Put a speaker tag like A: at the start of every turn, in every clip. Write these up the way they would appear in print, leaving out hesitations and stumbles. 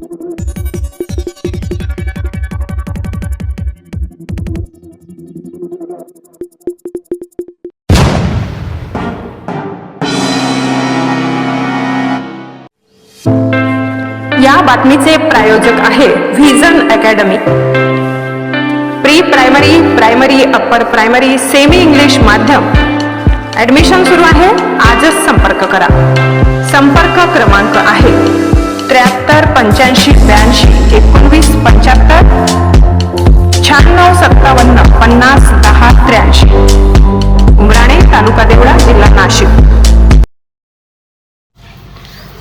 A: या बातमीचे प्रायोजक आहे vision academy. Pre primary, primary, upper primary, semi English माध्यम ऍडमिशन सुरू आहे। आजच संपर्क करा। संपर्क क्रमांक आहे 73 85 82 19 75 96 57 50 10 83। उमराणे, तालुका देवळा, जिल्हा नाशिक।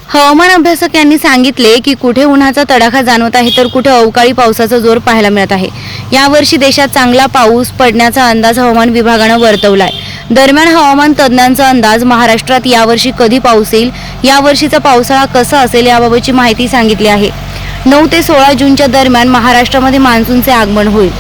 B: हवामान अभ्यासक यांनी सांगितले की कुठे उन्हाचा तडाखा जाणवत आहे तर कुठे अवकाळी पावसाचा जोर पाहायला मिळत आहे। यावर्षी देशात चांगला पाऊस पडण्याचा अंदाज हवामान विभागाने वर्तवलाय। दरम्यान हवामान तज्ज्ञांचा अंदाज महाराष्ट्रात यावर्षी कधी पाऊस येईल, यावर्षीचा पावसाळा कसा असेल याबाबतची माहिती सांगितली आहे। 9 ते 16 जूनच्या दरम्यान महाराष्ट्रामध्ये मान्सूनचे आगमन होईल।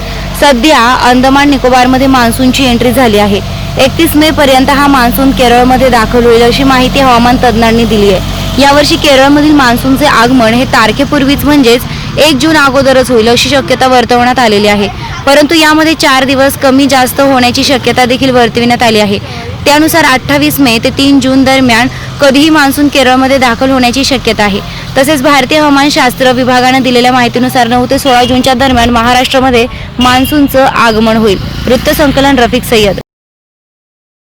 B: सध्या अंदमान निकोबारमध्ये मान्सूनची एंट्री झाली आहे। 31 मे पर्यंत हा मान्सून केरळमध्ये दाखल होईल अशी माहिती हवामान तज्ज्ञांनी दिली आहे। यावर्षी केरळमधील मान्सूनचे आगमन हे तारखेपूर्वीच म्हणजेच 1 जून अगोदरच होईल अशी शक्यता वर्तवण्यात आलेली आहे। परंतु यामध्ये 4 दिवस कमी जास्त होण्याची शक्यता देखील वर्तविण्यात आली आहे। त्यानुसार 28 मे ते 3 जून दरम्यान कधीही मान्सून केरळमध्ये दाखल होण्याची शक्यता आहे। तसेच भारतीय हवामानशास्त्र विभागाने दिलेल्या माहितीनुसार 9 ते 16 जूनच्या दरम्यान महाराष्ट्रामध्ये मान्सूनचं आगमन होईल। वृत्तसंकलन रफिक सय्यद।